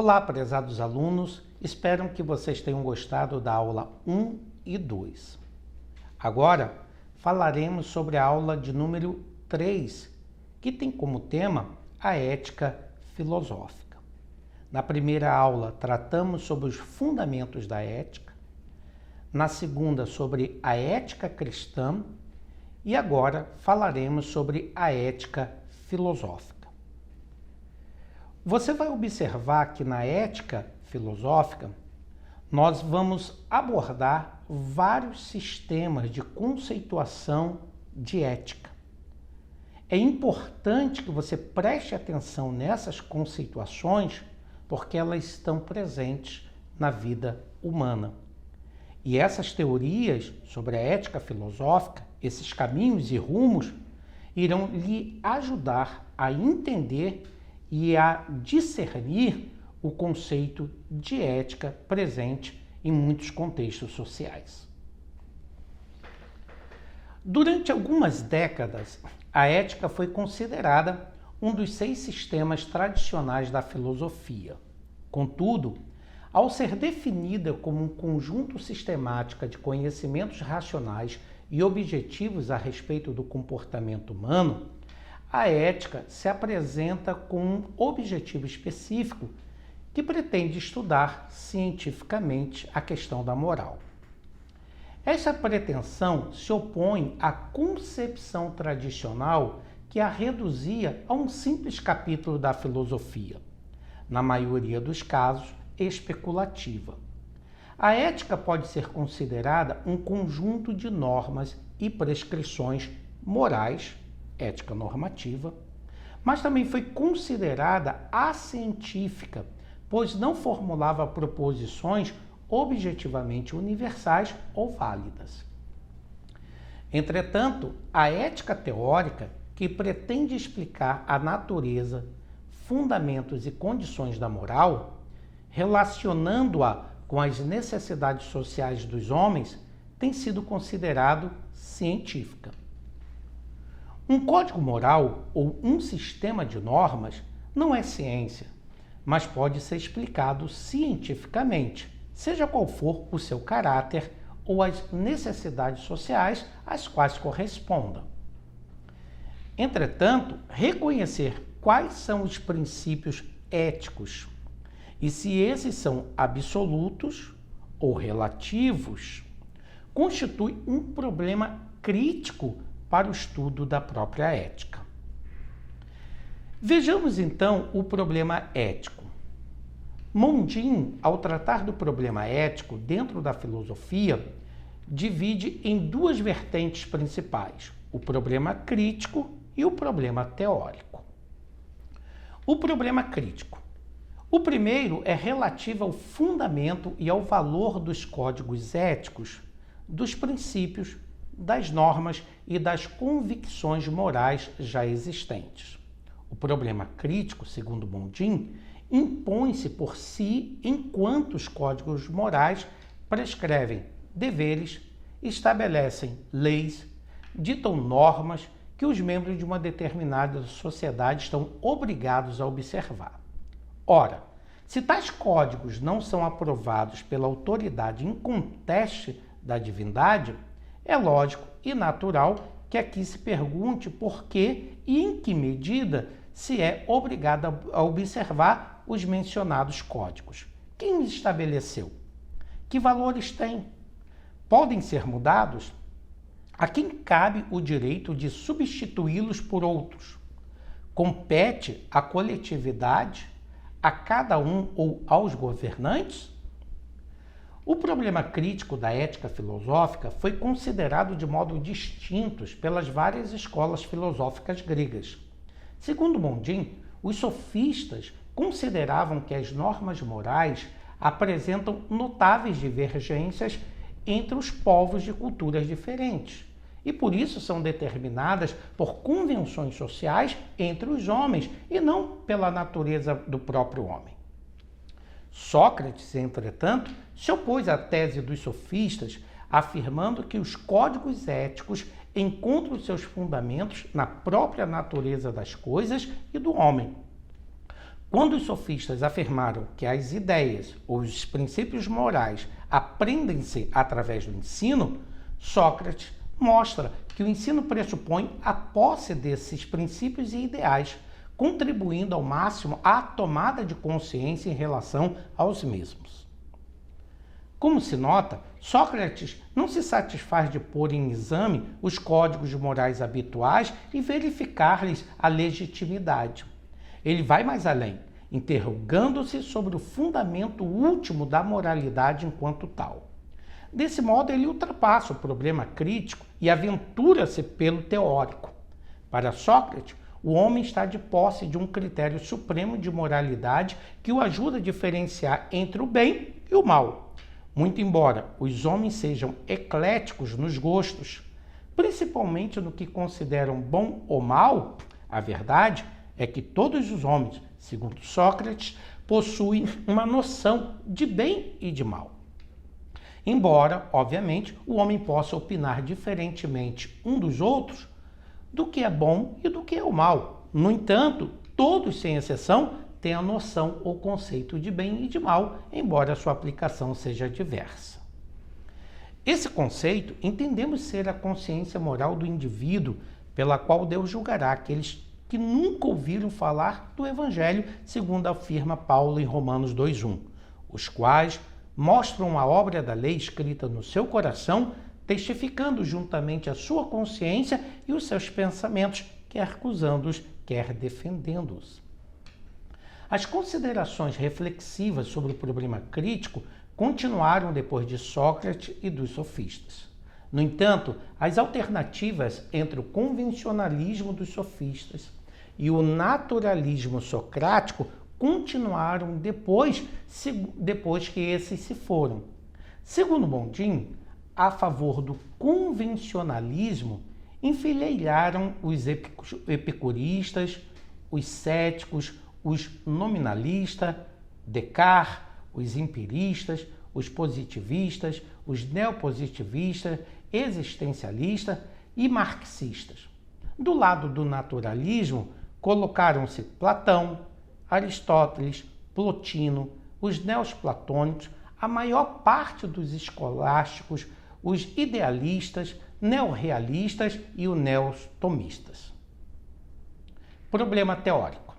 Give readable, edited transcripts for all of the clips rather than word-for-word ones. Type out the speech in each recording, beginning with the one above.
Olá, prezados alunos, espero que vocês tenham gostado da aula 1 e 2. Agora falaremos sobre a aula de número 3, que tem como tema a ética filosófica. Na primeira aula tratamos sobre os fundamentos da ética, na segunda sobre a ética cristã e agora falaremos sobre a ética filosófica. Você vai observar que na ética filosófica nós vamos abordar vários sistemas de conceituação de ética. É importante que você preste atenção nessas conceituações porque elas estão presentes na vida humana. E essas teorias sobre a ética filosófica, esses caminhos e rumos, irão lhe ajudar a entender e a discernir o conceito de ética presente em muitos contextos sociais. Durante algumas décadas, a ética foi considerada um dos 6 sistemas tradicionais da filosofia. Contudo, ao ser definida como um conjunto sistemático de conhecimentos racionais e objetivos a respeito do comportamento humano, a ética se apresenta com um objetivo específico que pretende estudar cientificamente a questão da moral. Essa pretensão se opõe à concepção tradicional que a reduzia a um simples capítulo da filosofia, na maioria dos casos, especulativa. A ética pode ser considerada um conjunto de normas e prescrições morais, ética normativa, mas também foi considerada acientífica, pois não formulava proposições objetivamente universais ou válidas. Entretanto, a ética teórica, que pretende explicar a natureza, fundamentos e condições da moral, relacionando-a com as necessidades sociais dos homens, tem sido considerado científica. Um código moral ou um sistema de normas não é ciência, mas pode ser explicado cientificamente, seja qual for o seu caráter ou as necessidades sociais às quais corresponda. Entretanto, reconhecer quais são os princípios éticos e se esses são absolutos ou relativos, constitui um problema crítico para o estudo da própria ética. Vejamos então o problema ético. Mondin, ao tratar do problema ético dentro da filosofia, divide em 2 vertentes principais, o problema crítico e o problema teórico. O problema crítico. O primeiro é relativo ao fundamento e ao valor dos códigos éticos, dos princípios, das normas e das convicções morais já existentes. O problema crítico, segundo Mondin, impõe-se por si enquanto os códigos morais prescrevem deveres, estabelecem leis, ditam normas que os membros de uma determinada sociedade estão obrigados a observar. Ora, se tais códigos não são aprovados pela autoridade inconteste da divindade, é lógico e natural que aqui se pergunte por que e em que medida se é obrigado a observar os mencionados códigos. Quem os estabeleceu? Que valores têm? Podem ser mudados? A quem cabe o direito de substituí-los por outros? Compete à coletividade, a cada um ou aos governantes? O problema crítico da ética filosófica foi considerado de modo distinto pelas várias escolas filosóficas gregas. Segundo Mondin, os sofistas consideravam que as normas morais apresentam notáveis divergências entre os povos de culturas diferentes e por isso são determinadas por convenções sociais entre os homens e não pela natureza do próprio homem. Sócrates, entretanto, se opôs à tese dos sofistas, afirmando que os códigos éticos encontram seus fundamentos na própria natureza das coisas e do homem. Quando os sofistas afirmaram que as ideias ou os princípios morais aprendem-se através do ensino, Sócrates mostra que o ensino pressupõe a posse desses princípios e ideais, contribuindo ao máximo à tomada de consciência em relação aos mesmos. Como se nota, Sócrates não se satisfaz de pôr em exame os códigos morais habituais e verificar-lhes a legitimidade. Ele vai mais além, interrogando-se sobre o fundamento último da moralidade enquanto tal. Desse modo, ele ultrapassa o problema crítico e aventura-se pelo teórico. Para Sócrates, o homem está de posse de um critério supremo de moralidade que o ajuda a diferenciar entre o bem e o mal. Muito embora os homens sejam ecléticos nos gostos, principalmente no que consideram bom ou mal, a verdade é que todos os homens, segundo Sócrates, possuem uma noção de bem e de mal. Embora, obviamente, o homem possa opinar diferentemente um dos outros do que é bom e do que é o mal. No entanto, todos, sem exceção, têm a noção ou conceito de bem e de mal, embora a sua aplicação seja diversa. Esse conceito entendemos ser a consciência moral do indivíduo, pela qual Deus julgará aqueles que nunca ouviram falar do Evangelho, segundo afirma Paulo em Romanos 2:1, os quais mostram a obra da lei escrita no seu coração, testificando juntamente a sua consciência e os seus pensamentos, quer acusando-os, quer defendendo-os. As considerações reflexivas sobre o problema crítico continuaram depois de Sócrates e dos sofistas. No entanto, as alternativas entre o convencionalismo dos sofistas e o naturalismo socrático continuaram depois que esses se foram. Segundo Mondin, a favor do convencionalismo, enfileiraram os epicuristas, os céticos, os nominalistas, Descartes, os empiristas, os positivistas, os neopositivistas, existencialistas e marxistas. Do lado do naturalismo, colocaram-se Platão, Aristóteles, Plotino, os neoplatônicos, a maior parte dos escolásticos, os idealistas, neorrealistas e os neotomistas. Problema teórico.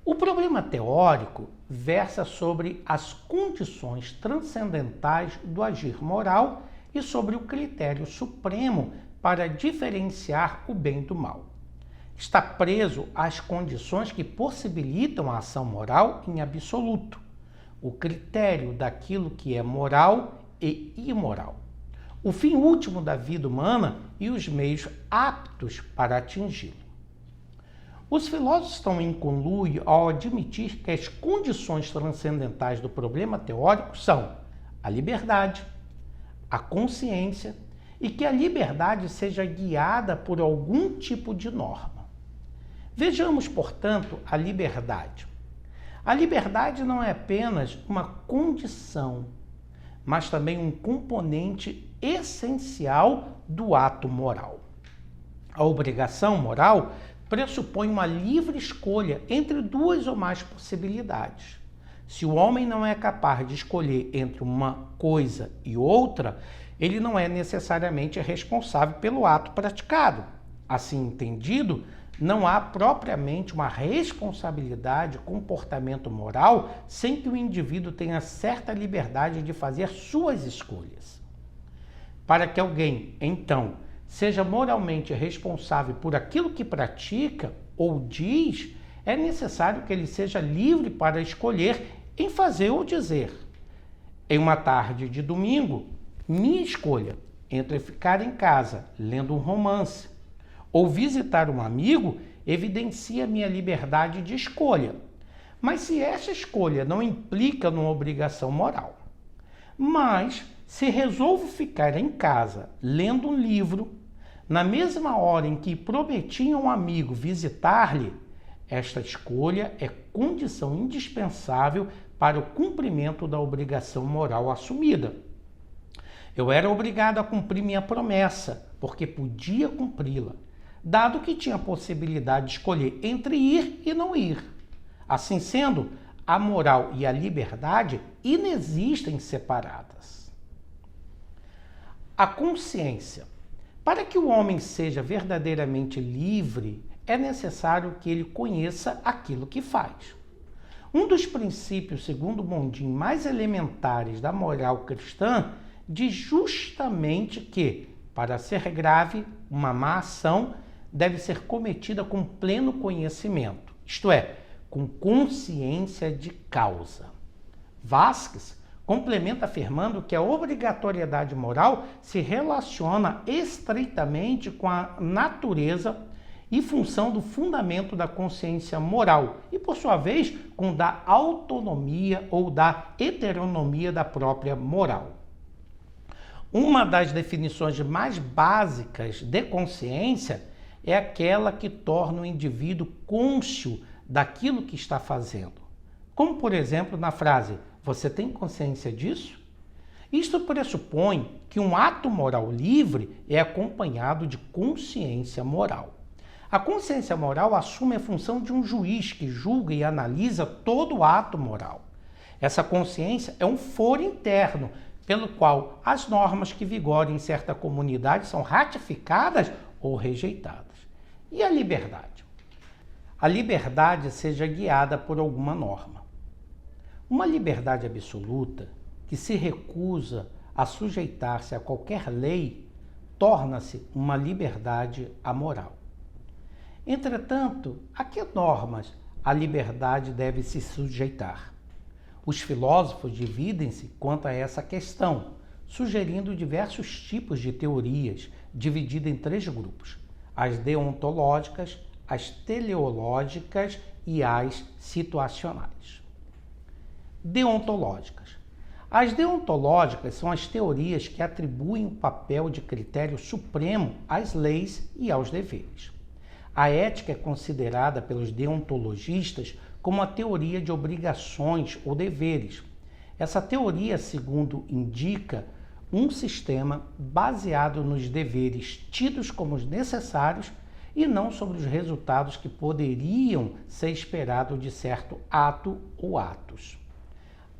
O problema teórico versa sobre as condições transcendentais do agir moral e sobre o critério supremo para diferenciar o bem do mal. Está preso às condições que possibilitam a ação moral em absoluto, o critério daquilo que é moral e imoral, o fim último da vida humana e os meios aptos para atingi-lo. Os filósofos estão em conluio ao admitir que as condições transcendentais do problema teórico são a liberdade, a consciência e que a liberdade seja guiada por algum tipo de norma. Vejamos, portanto, a liberdade. A liberdade não é apenas uma condição, mas também um componente essencial do ato moral. A obrigação moral pressupõe uma livre escolha entre duas ou mais possibilidades. Se o homem não é capaz de escolher entre uma coisa e outra, ele não é necessariamente responsável pelo ato praticado. Assim entendido, não há propriamente uma responsabilidade comportamento moral sem que o indivíduo tenha certa liberdade de fazer suas escolhas. Para que alguém, então, seja moralmente responsável por aquilo que pratica ou diz, é necessário que ele seja livre para escolher em fazer ou dizer. Em uma tarde de domingo, minha escolha entre ficar em casa lendo um romance ou visitar um amigo evidencia minha liberdade de escolha. Mas se essa escolha não implica numa obrigação moral, mas se resolvo ficar em casa lendo um livro, na mesma hora em que prometi a um amigo visitar-lhe, esta escolha é condição indispensável para o cumprimento da obrigação moral assumida. Eu era obrigado a cumprir minha promessa, porque podia cumpri-la, dado que tinha a possibilidade de escolher entre ir e não ir. Assim sendo, a moral e a liberdade inexistem separadas. A consciência. Para que o homem seja verdadeiramente livre, é necessário que ele conheça aquilo que faz. Um dos princípios, segundo Mondin, mais elementares da moral cristã diz justamente que, para ser grave, uma má ação deve ser cometida com pleno conhecimento, isto é, com consciência de causa. Vasquez complementa afirmando que a obrigatoriedade moral se relaciona estreitamente com a natureza e função do fundamento da consciência moral e, por sua vez, com da autonomia ou da heteronomia da própria moral. Uma das definições mais básicas de consciência é aquela que torna o indivíduo cônscio daquilo que está fazendo. Como, por exemplo, na frase, você tem consciência disso? Isto pressupõe que um ato moral livre é acompanhado de consciência moral. A consciência moral assume a função de um juiz que julga e analisa todo ato moral. Essa consciência é um foro interno, pelo qual as normas que vigorem em certa comunidade são ratificadas ou rejeitadas. E a liberdade? A liberdade seja guiada por alguma norma. Uma liberdade absoluta, que se recusa a sujeitar-se a qualquer lei, torna-se uma liberdade amoral. Entretanto, a que normas a liberdade deve se sujeitar? Os filósofos dividem-se quanto a essa questão, sugerindo diversos tipos de teorias, divididas em 3 grupos: as deontológicas, as teleológicas e as situacionais. Deontológicas. As deontológicas são as teorias que atribuem o papel de critério supremo às leis e aos deveres. A ética é considerada pelos deontologistas como a teoria de obrigações ou deveres. Essa teoria, segundo indica, um sistema baseado nos deveres tidos como necessários e não sobre os resultados que poderiam ser esperados de certo ato ou atos.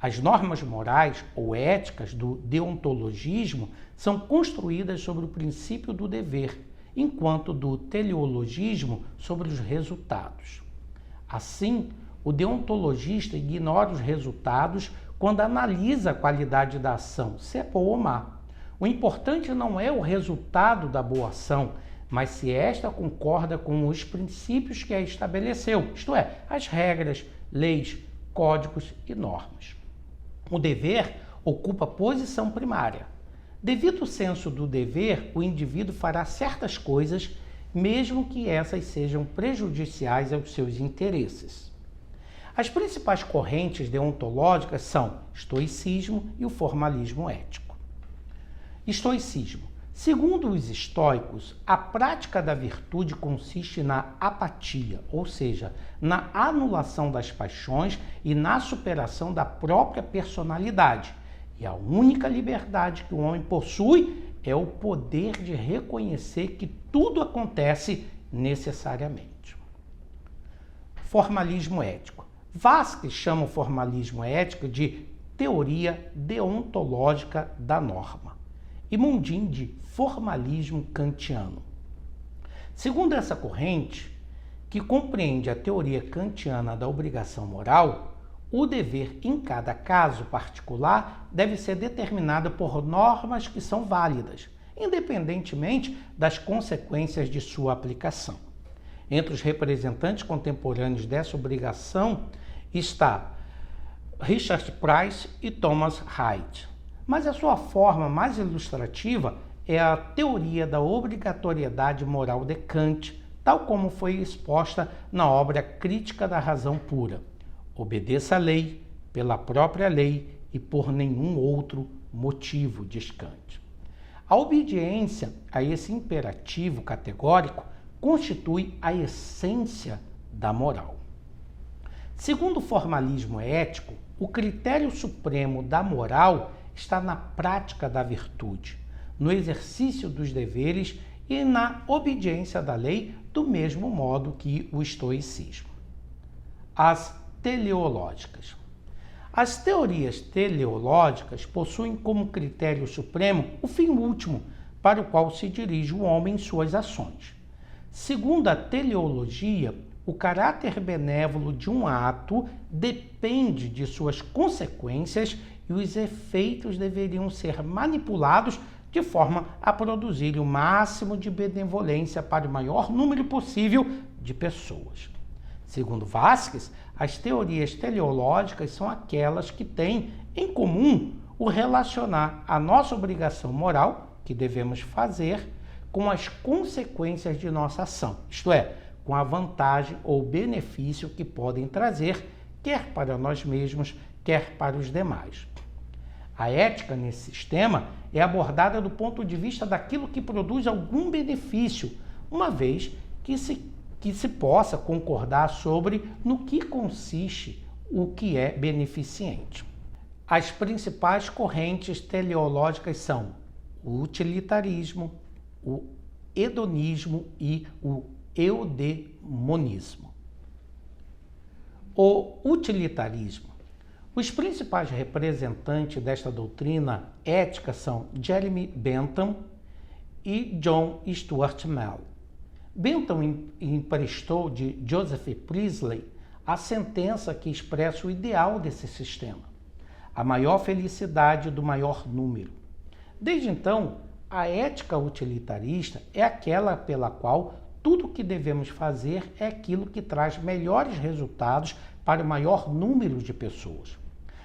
As normas morais ou éticas do deontologismo são construídas sobre o princípio do dever, enquanto do teleologismo sobre os resultados. Assim, o deontologista ignora os resultados quando analisa a qualidade da ação, se é boa ou má. O importante não é o resultado da boa ação, mas se esta concorda com os princípios que a estabeleceu, isto é, as regras, leis, códigos e normas. O dever ocupa posição primária. Devido ao senso do dever, o indivíduo fará certas coisas, mesmo que essas sejam prejudiciais aos seus interesses. As principais correntes deontológicas são o estoicismo e o formalismo ético. Estoicismo. Segundo os estoicos, a prática da virtude consiste na apatia, ou seja, na anulação das paixões e na superação da própria personalidade. E a única liberdade que o homem possui é o poder de reconhecer que tudo acontece necessariamente. Formalismo ético. Vasquez chama o formalismo ético de teoria deontológica da norma e Mondin de formalismo kantiano. Segundo essa corrente, que compreende a teoria kantiana da obrigação moral, o dever em cada caso particular deve ser determinado por normas que são válidas, independentemente das consequências de sua aplicação. Entre os representantes contemporâneos dessa obrigação está Richard Price e Thomas Haidt. Mas a sua forma mais ilustrativa é a teoria da obrigatoriedade moral de Kant, tal como foi exposta na obra Crítica da Razão Pura. Obedeça a lei, pela própria lei e por nenhum outro motivo, diz Kant. A obediência a esse imperativo categórico constitui a essência da moral. Segundo o formalismo ético, o critério supremo da moral está na prática da virtude, no exercício dos deveres e na obediência da lei, do mesmo modo que o estoicismo. As teleológicas. As teorias teleológicas possuem como critério supremo o fim último para o qual se dirige o homem em suas ações. Segundo a teleologia, o caráter benévolo de um ato depende de suas consequências e os efeitos deveriam ser manipulados de forma a produzir o máximo de benevolência para o maior número possível de pessoas. Segundo Vasquez, as teorias teleológicas são aquelas que têm em comum o relacionar a nossa obrigação moral, que devemos fazer, com as consequências de nossa ação, isto é, com a vantagem ou benefício que podem trazer, quer para nós mesmos, quer para os demais. A ética nesse sistema é abordada do ponto de vista daquilo que produz algum benefício, uma vez que se possa concordar sobre no que consiste o que é beneficente. As principais correntes teleológicas são o utilitarismo, o hedonismo e o eudemonismo. O utilitarismo. Os principais representantes desta doutrina ética são Jeremy Bentham e John Stuart Mill. Bentham emprestou de Joseph Priestley a sentença que expressa o ideal desse sistema: a maior felicidade do maior número. Desde então, a ética utilitarista é aquela pela qual tudo o que devemos fazer é aquilo que traz melhores resultados para o maior número de pessoas.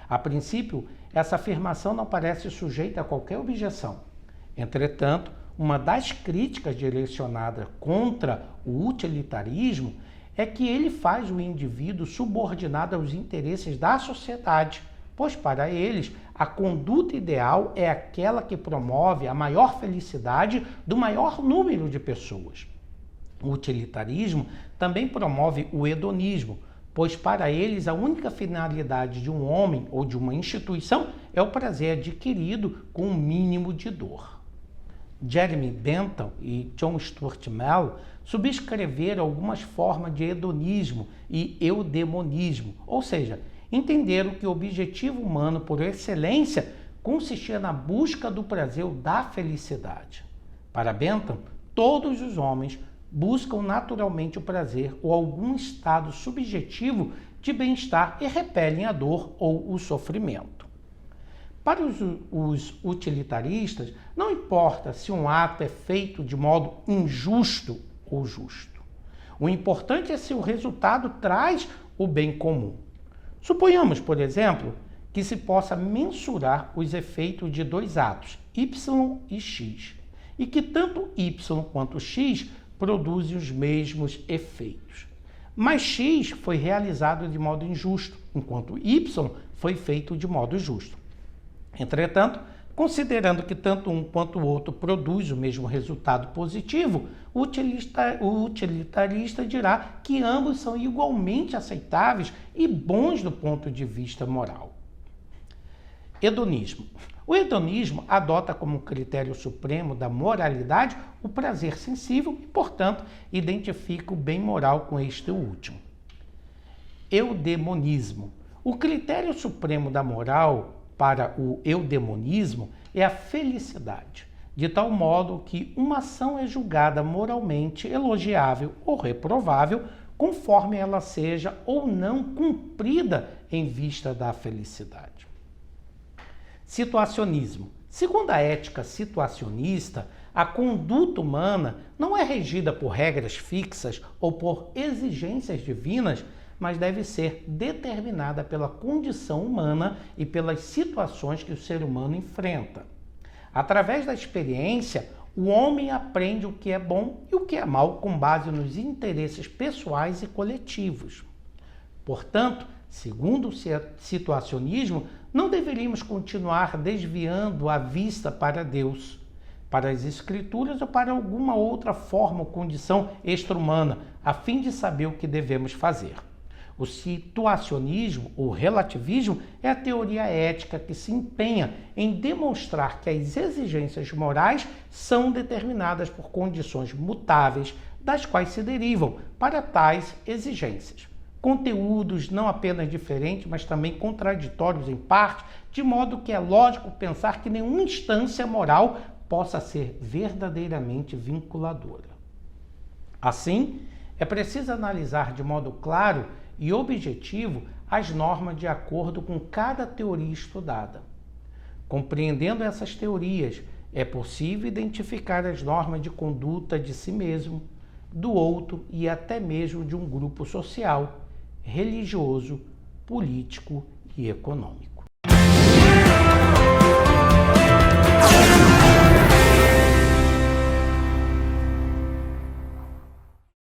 A princípio, essa afirmação não parece sujeita a qualquer objeção. Entretanto, uma das críticas direcionadas contra o utilitarismo é que ele faz o indivíduo subordinado aos interesses da sociedade, pois para eles a conduta ideal é aquela que promove a maior felicidade do maior número de pessoas. O utilitarismo também promove o hedonismo, pois para eles a única finalidade de um homem ou de uma instituição é o prazer adquirido com o mínimo de dor. Jeremy Bentham e John Stuart Mill subscreveram algumas formas de hedonismo e eudemonismo, ou seja, entenderam que o objetivo humano por excelência consistia na busca do prazer ou da felicidade. Para Bentham, todos os homens buscam naturalmente o prazer ou algum estado subjetivo de bem-estar e repelem a dor ou o sofrimento. Para os utilitaristas, não importa se um ato é feito de modo injusto ou justo. O importante é se o resultado traz o bem comum. Suponhamos, por exemplo, que se possa mensurar os efeitos de dois atos, Y e X, e que tanto Y quanto X produzem os mesmos efeitos. Mas X foi realizado de modo injusto, enquanto Y foi feito de modo justo. Entretanto, considerando que tanto um quanto o outro produz o mesmo resultado positivo, o utilitarista dirá que ambos são igualmente aceitáveis e bons do ponto de vista moral. Hedonismo. O hedonismo adota como critério supremo da moralidade o prazer sensível e, portanto, identifica o bem moral com este último. Eudemonismo. O critério supremo da moral para o eudemonismo é a felicidade, de tal modo que uma ação é julgada moralmente elogiável ou reprovável conforme ela seja ou não cumprida em vista da felicidade. Situacionismo. Segundo a ética situacionista, a conduta humana não é regida por regras fixas ou por exigências divinas, mas deve ser determinada pela condição humana e pelas situações que o ser humano enfrenta. Através da experiência, o homem aprende o que é bom e o que é mal com base nos interesses pessoais e coletivos. Portanto, segundo o situacionismo, não deveríamos continuar desviando a vista para Deus, para as Escrituras ou para alguma outra forma ou condição extra-humana, a fim de saber o que devemos fazer. O situacionismo, ou relativismo, é a teoria ética que se empenha em demonstrar que as exigências morais são determinadas por condições mutáveis, das quais se derivam para tais exigências. conteúdos não apenas diferentes, mas também contraditórios em parte, de modo que é lógico pensar que nenhuma instância moral possa ser verdadeiramente vinculadora. Assim, é preciso analisar de modo claro e objetivo as normas de acordo com cada teoria estudada. Compreendendo essas teorias, é possível identificar as normas de conduta de si mesmo, do outro e até mesmo de um grupo social, religioso, político e econômico.